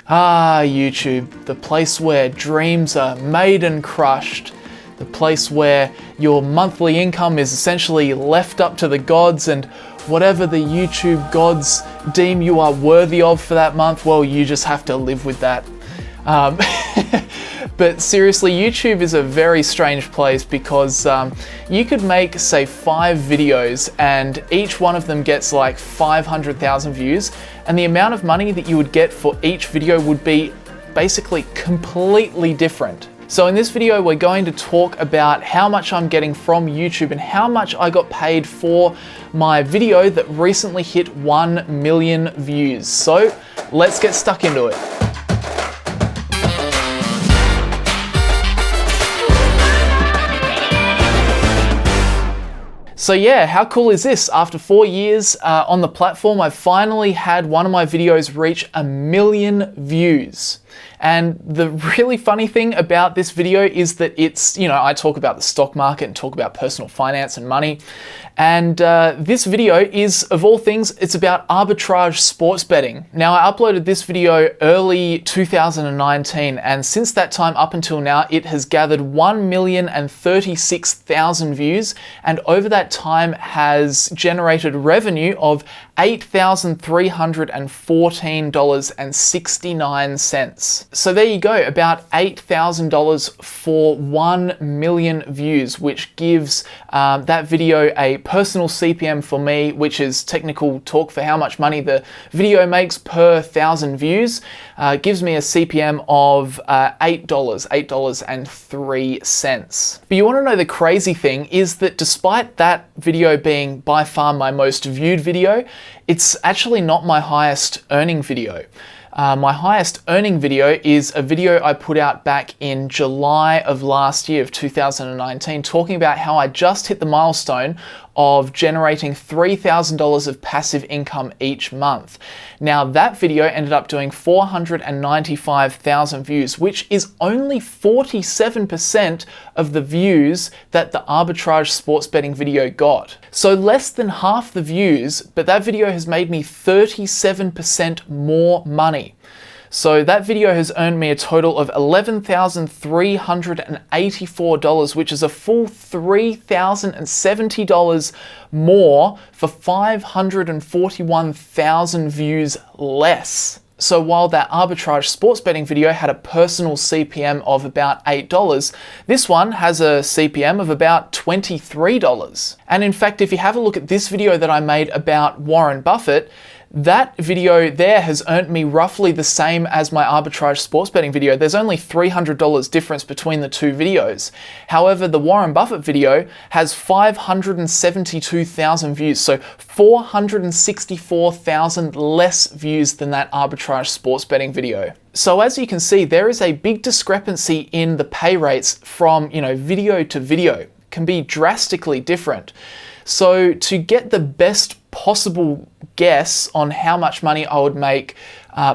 Ah, YouTube, the place where dreams are made and crushed, the place where your monthly income is essentially left up to the gods, and whatever the YouTube gods deem you are worthy of for that month, well, you just have to live with that. But seriously, YouTube is a very strange place because you could make, say, 5 videos and each one of them gets like 500,000 views, and the amount of money that you would get for each video would be basically completely different. So in this video, we're going to talk about how much I'm getting from YouTube and how much I got paid for my video that recently hit 1 million views. So let's get stuck into it. So yeah, how cool is this? After 4 years on the platform, I finally had one of my videos reach 1 million views. And the really funny thing about this video is that it's, I talk about the stock market and talk about personal finance and money. And this video is, of all things, it's about arbitrage sports betting. Now, I uploaded this video early 2019, and since that time up until now, it has gathered 1,036,000 views, and over that time has generated revenue of $8,314.69. So there you go, about $8,000 for 1 million views, which gives that video a personal CPM for me, which is technical talk for how much money the video makes per 1,000 views, gives me a CPM of $8.03. But you want to know the crazy thing is that despite that video being by far my most viewed video, it's actually not my highest earning video. My highest earning video is a video I put out back in July of last year, of 2019, talking about how I just hit the milestone of generating $3,000 of passive income each month. Now that video ended up doing 495,000 views, which is only 47% of the views that the arbitrage sports betting video got. So less than half the views, but that video has made me 37% more money. So that video has earned me a total of $11,384, which is a full $3,070 more for 541,000 views less. So while that arbitrage sports betting video had a personal CPM of about $8, this one has a CPM of about $23. And in fact, if you have a look at this video that I made about Warren Buffett, that video there has earned me roughly the same as my arbitrage sports betting video. There's only $300 difference between the two videos. However, the Warren Buffett video has 572,000 views, so 464,000 less views than that arbitrage sports betting video. So as you can see, there is a big discrepancy in the pay rates from, video to video. It can be drastically different. So to get the best possible guess on how much money I would make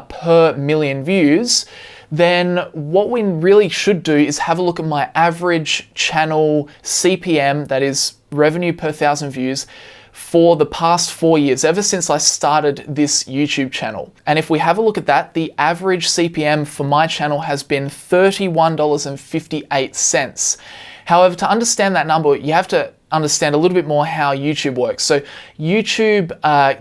per million views, then what we really should do is have a look at my average channel CPM, that is revenue per 1,000 views, for the past 4 years, ever since I started this YouTube channel. And if we have a look at that, the average CPM for my channel has been $31.58. However, to understand that number, you have to understand a little bit more how YouTube works. So YouTube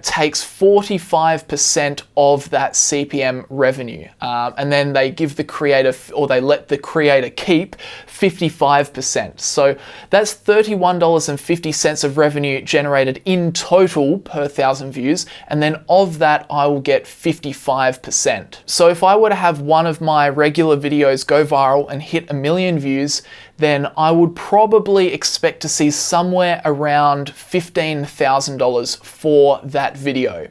takes 45% of that CPM revenue, and then they give the creator, or they let the creator keep 55%. So that's $31.50 of revenue generated in total per 1,000 views, and then of that I will get 55%. So if I were to have one of my regular videos go viral and hit 1 million views, then I would probably expect to see somewhere around $15,000 for that video.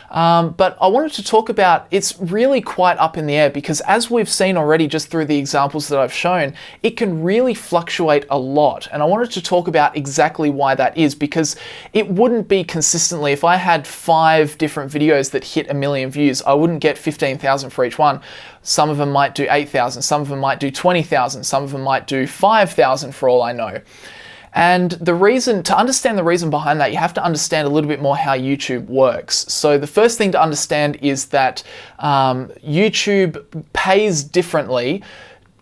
But I wanted to talk about, it's really quite up in the air because as we've seen already just through the examples that I've shown, it can really fluctuate a lot. And I wanted to talk about exactly why that is, because it wouldn't be consistently, if I had 5 different videos that hit 1 million views, I wouldn't get 15,000 for each one. Some of them might do 8,000, some of them might do 20,000, some of them might do 5,000 for all I know. And to understand the reason behind that, you have to understand a little bit more how YouTube works. So the first thing to understand is that YouTube pays differently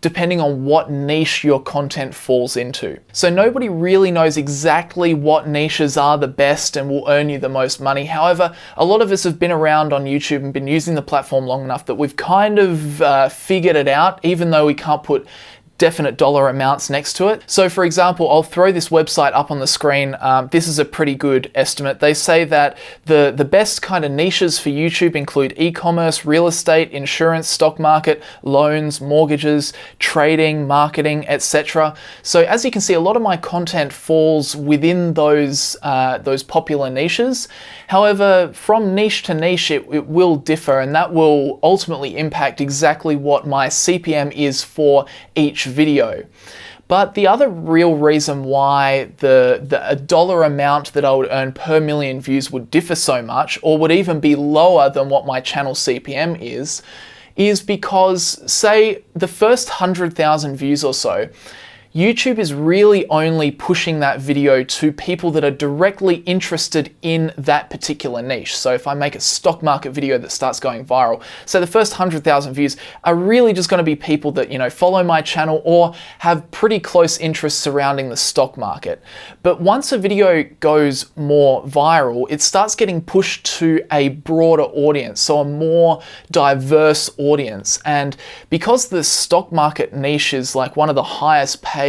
depending on what niche your content falls into. So nobody really knows exactly what niches are the best and will earn you the most money. However, a lot of us have been around on YouTube and been using the platform long enough that we've kind of figured it out, even though we can't put definite dollar amounts next to it. So for example, I'll throw this website up on the screen. This is a pretty good estimate. They say that the best kind of niches for YouTube include e-commerce, real estate, insurance, stock market, loans, mortgages, trading, marketing, etc. So as you can see, a lot of my content falls within those popular niches. However, from niche to niche, it will differ, and that will ultimately impact exactly what my CPM is for each video. But the other real reason why a dollar amount that I would earn per million views would differ so much, or would even be lower than what my channel CPM is because, say, the first 100,000 views or so, YouTube is really only pushing that video to people that are directly interested in that particular niche. So if I make a stock market video that starts going viral, so the first 100,000 views are really just going to be people that, you know, follow my channel or have pretty close interests surrounding the stock market. But once a video goes more viral, it starts getting pushed to a broader audience, so a more diverse audience. And because the stock market niche is like one of the highest paid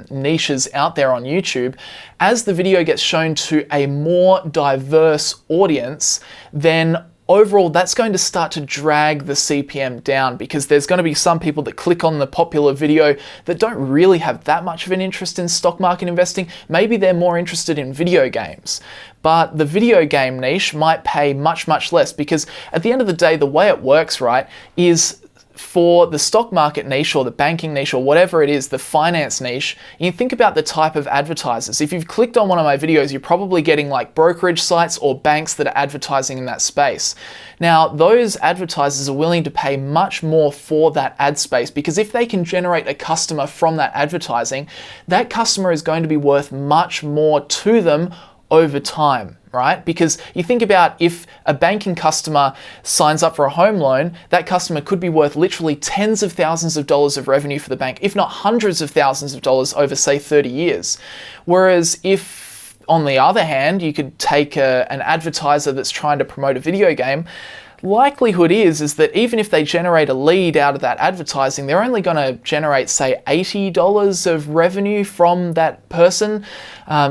niches out there on YouTube, as the video gets shown to a more diverse audience, then overall that's going to start to drag the CPM down, because there's going to be some people that click on the popular video that don't really have that much of an interest in stock market investing. Maybe they're more interested in video games. But the video game niche might pay much, much less, because at the end of the day, the way it works, right, is for the stock market niche or the banking niche or whatever it is, the finance niche, you think about the type of advertisers. If you've clicked on one of my videos, you're probably getting like brokerage sites or banks that are advertising in that space. Now, those advertisers are willing to pay much more for that ad space, because if they can generate a customer from that advertising, that customer is going to be worth much more to them over time, right? Because you think about, if a banking customer signs up for a home loan, that customer could be worth literally tens of thousands of dollars of revenue for the bank, if not hundreds of thousands of dollars over, say, 30 years. Whereas if, on the other hand, you could take an advertiser that's trying to promote a video game, likelihood is that even if they generate a lead out of that advertising, they're only going to generate, say, $80 of revenue from that person.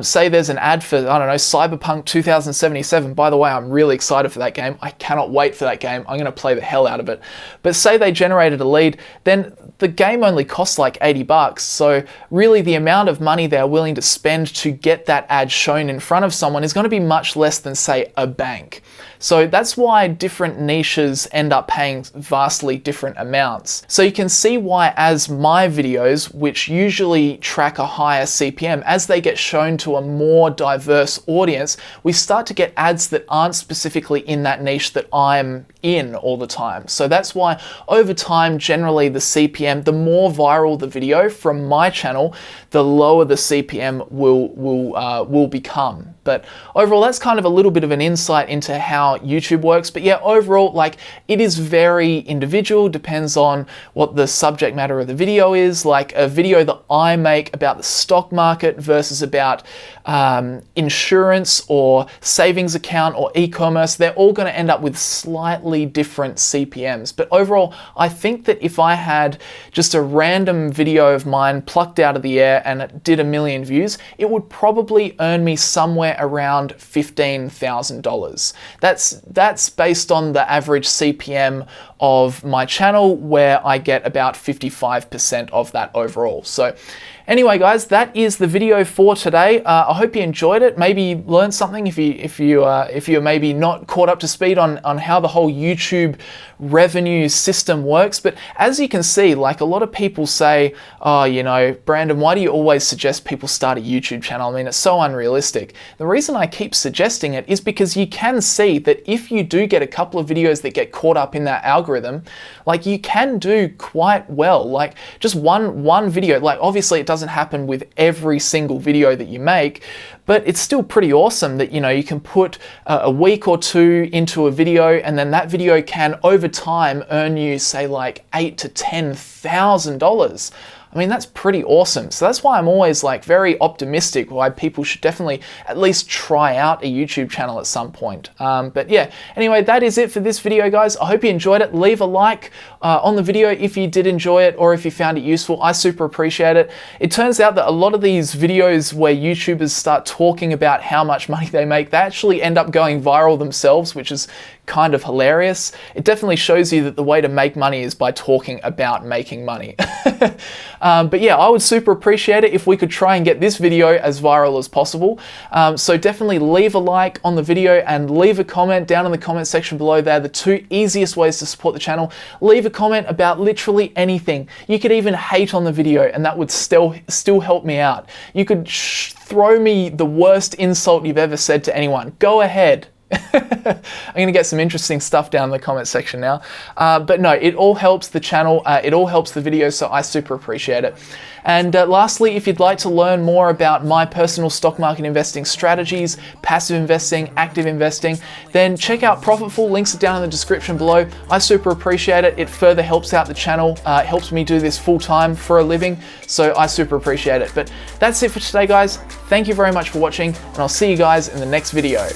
Say there's an ad for, I don't know, Cyberpunk 2077. By the way, I'm really excited for that game. I cannot wait for that game. I'm going to play the hell out of it. But say they generated a lead, then the game only costs like $80. So really the amount of money they're willing to spend to get that ad shown in front of someone is going to be much less than, say, a bank. So that's why different niches end up paying vastly different amounts. So you can see why, as my videos, which usually track a higher CPM, as they get shown to a more diverse audience, we start to get ads that aren't specifically in that niche that I'm in all the time. So that's why over time, generally the CPM, the more viral the video from my channel, the lower the CPM will become. But overall, that's kind of a little bit of an insight into how YouTube works. But yeah, overall, like, it is very individual, depends on what the subject matter of the video is. Like a video that I make about the stock market versus about insurance or savings account or e-commerce, they're all going to end up with slightly different CPMs. But overall, I think that if I had just a random video of mine plucked out of the air and it did 1 million views, it would probably earn me somewhere around $15,000. That's based on the average CPM of my channel, where I get about 55% of that overall. So anyway, guys, that is the video for today. I hope you enjoyed it. Maybe you learned something if you're maybe not caught up to speed on how the whole YouTube revenue system works. But as you can see, like a lot of people say, oh, you know, Brandon, why do you always suggest people start a YouTube channel? I mean, it's so unrealistic. The reason I keep suggesting it is because you can see that if you do get a couple of videos that get caught up in that algorithm, like you can do quite well. Like just one video, like obviously it doesn't happen with every single video that you make, but it's still pretty awesome that, you know, you can put a week or two into a video, and then that video can over time earn you say like $8,000 to $10,000. I mean, that's pretty awesome. So that's why I'm always like very optimistic why people should definitely at least try out a YouTube channel at some point. But yeah, anyway, that is it for this video, guys. I hope you enjoyed it. Leave a like on the video if you did enjoy it or if you found it useful. I super appreciate it. It turns out that a lot of these videos where YouTubers start talking about how much money they make, they actually end up going viral themselves, which is kind of hilarious. It definitely shows you that the way to make money is by talking about making money. But yeah, I would super appreciate it if we could try and get this video as viral as possible. So definitely leave a like on the video and leave a comment down in the comment section below. They're the two easiest ways to support the channel. Leave a comment about literally anything. You could even hate on the video and that would still help me out. You could throw me the worst insult you've ever said to anyone. Go ahead. I'm going to get some interesting stuff down in the comment section now. But no, it all helps the channel. It all helps the video, so I super appreciate it. And lastly, if you'd like to learn more about my personal stock market investing strategies, passive investing, active investing, then check out Profitful. Links are down in the description below. I super appreciate it. It further helps out the channel. It helps me do this full time for a living, so I super appreciate it. But that's it for today, guys. Thank you very much for watching, and I'll see you guys in the next video.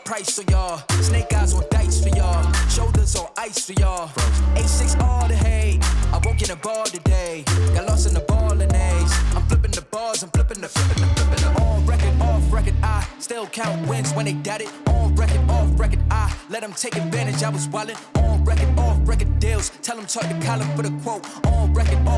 Price for y'all, snake eyes on dice for y'all, shoulders on ice for y'all. A6 all the hate, I won't get a ball today. Got lost in the ball and A's. I'm flipping the bars, I'm flipping the on record, off record. I still count wins when they doubt it. On record, off record. I let them take advantage. I was wildin'. On record, off record deals. Tell them talk to Colin for the quote. On record, off